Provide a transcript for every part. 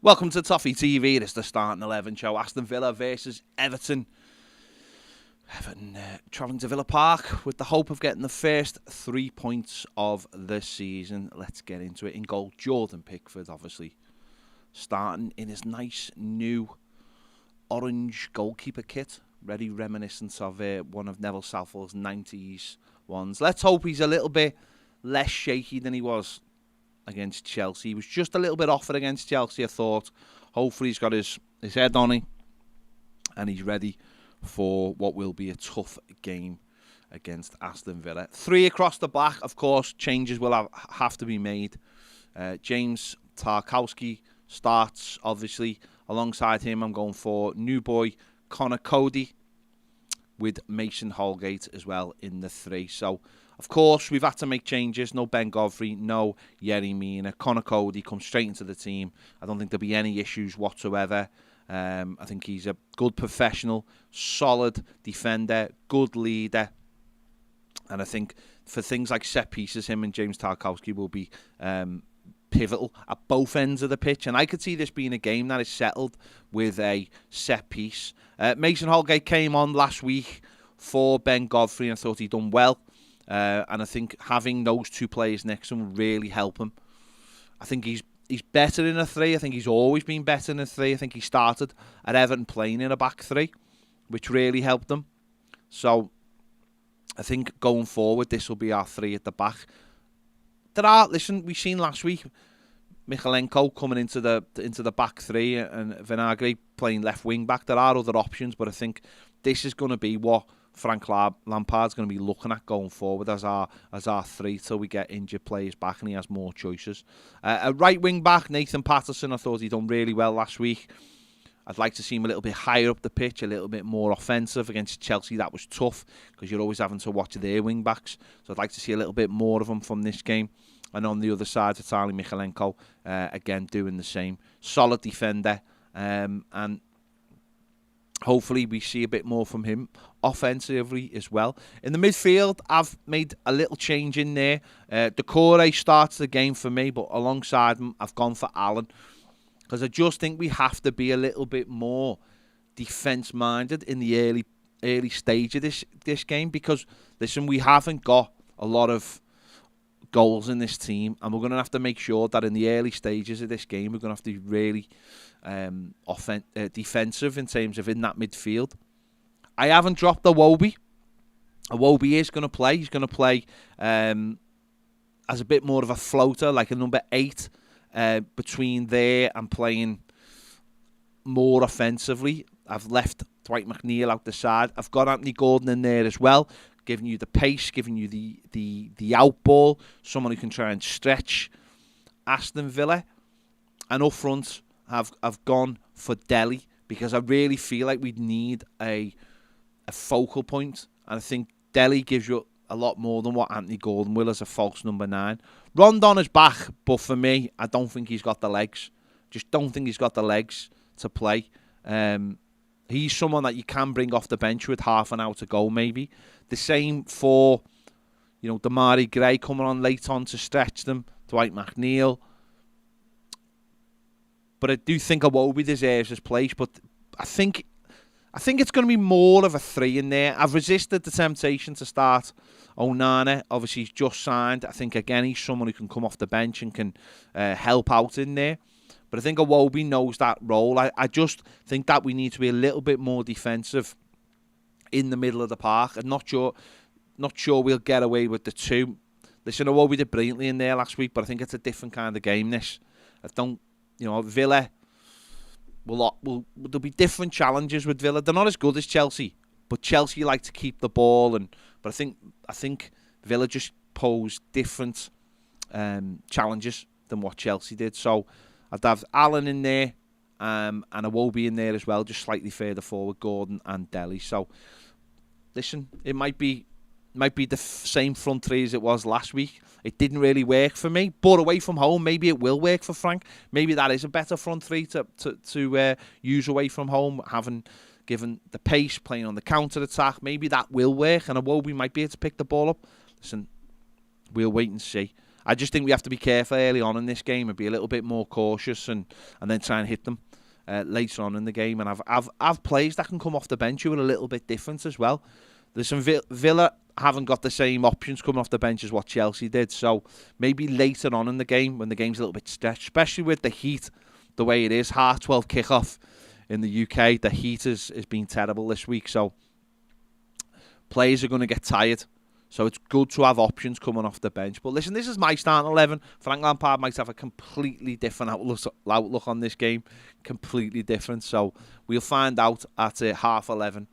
Welcome to Toffee TV. It's the Starting 11 show. Aston Villa versus Everton. Everton travelling to Villa Park with the hope of getting the first 3 points of the season. Let's get into it. In goal, Jordan Pickford, obviously, starting in his nice new orange goalkeeper kit. Very reminiscent of one of Neville Southall's 90s ones. Let's hope he's a little bit less shaky than he was against Chelsea. He was just a little bit off it against Chelsea, I thought. Hopefully he's got his head on it and he's ready for what will be a tough game against Aston Villa. 3 across the back, of course, changes will have to be made. James Tarkowski starts, obviously. Alongside him, I'm going for new boy Connor Cody with Mason Holgate as well in the 3. So, of course, we've had to make changes. No Ben Godfrey, no Yerry Mina. Connor Cody comes straight into the team. I don't think there'll be any issues whatsoever. I think he's a good professional, solid defender, good leader. And I think for things like set pieces, him and James Tarkowski will be pivotal at both ends of the pitch. And I could see this being a game that is settled with a set piece. Mason Holgate came on last week for Ben Godfrey and I thought he'd done well. And I think having those two players next to him will really help him. I think he's better in a 3. I think he's always been better in a 3. I think he started at Everton playing in a back 3, which really helped him. So I think going forward, this will be our 3 at the back. We've seen last week Mykolenko coming into the back 3 and Vinagre playing left wing back. There are other options, but I think this is going to be what Frank Lampard's going to be looking at going forward as our 3 till we get injured players back and he has more choices. A right wing back, Nathan Patterson, I thought he'd done really well last week. I'd like to see him a little bit higher up the pitch, a little bit more offensive. Against Chelsea, that was tough because you're always having to watch their wing backs. So I'd like to see a little bit more of him from this game. And on the other side, Vitaly Mykolenko, again, doing the same. Solid defender. And hopefully we see a bit more from him offensively as well. In the midfield, I've made a little change in there. Decore starts the game for me, but alongside him, I've gone for Allen. Because I just think we have to be a little bit more defence-minded in the early stage of this game. Because, listen, we haven't got a lot of goals in this team. And we're going to have to make sure that in the early stages of this game, we're going to have to be really defensive in terms of in that midfield. I haven't dropped Iwobi. Iwobi is going to play. He's going to play as a bit more of a floater, like a number 8. Between there and playing more offensively. I've left Dwight McNeil out the side. I've got Anthony Gordon in there as well, giving you the pace, giving you the out ball, someone who can try and stretch Aston Villa. And up front, I've gone for Delhi because I really feel like we need a focal point. And I think Delhi gives you a lot more than what Anthony Gordon will as a false number 9. Rondon is back, but for me, I don't think he's got the legs. Just don't think he's got the legs to play. He's someone that you can bring off the bench with half an hour to go, maybe. The same for, Damari Gray coming on late on to stretch them. Dwight McNeil. But I do think Iwobi deserves his place. But I think it's going to be more of a 3 in there. I've resisted the temptation to start Onana. Obviously, he's just signed. I think, again, he's someone who can come off the bench and can help out in there. But I think Iwobi knows that role. I just think that we need to be a little bit more defensive in the middle of the park. I'm not sure we'll get away with the 2. Listen, Iwobi did brilliantly in there last week, but I think it's a different kind of game, this. Villa... There'll be different challenges with Villa. They're not as good as Chelsea, but Chelsea like to keep the ball. But I think Villa just pose different challenges than what Chelsea did. So I'd have Allen in there and Iwobi in there as well, just slightly further forward, Gordon and Delhi. So listen, it might be the same front 3 as it was last week. It didn't really work for me, but away from home, maybe it will work for Frank. Maybe that is a better front 3 to use away from home, having given the pace, playing on the counter-attack. Maybe that will work, and Iwobi might be able to pick the ball up. Listen, we'll wait and see. I just think we have to be careful early on in this game and be a little bit more cautious, and then try and hit them later on in the game. And I've players that can come off the bench who are a little bit different as well. There's some Villa haven't got the same options coming off the bench as what Chelsea did. So maybe later on in the game, when the game's a little bit stretched, especially with the heat the way it is, 12:30 kickoff in the UK, the heat has been terrible this week. So players are going to get tired. So it's good to have options coming off the bench. But listen, this is my starting 11. Frank Lampard might have a completely different outlook on this game. Completely different. So we'll find out at 11:30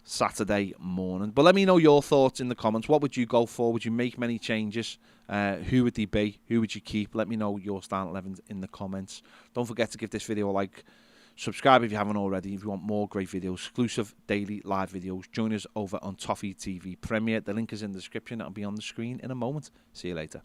Saturday morning. But let me know your thoughts in the comments. What would you go for? Would you make many changes? Who would they be? Who would you keep? Let me know your starting 11 in the comments. Don't forget to give this video a like. Subscribe if you haven't already. If you want more great videos, exclusive daily live videos, join us over on Toffee TV Premier. The link is in the description. It'll be on the screen in a moment. See you later.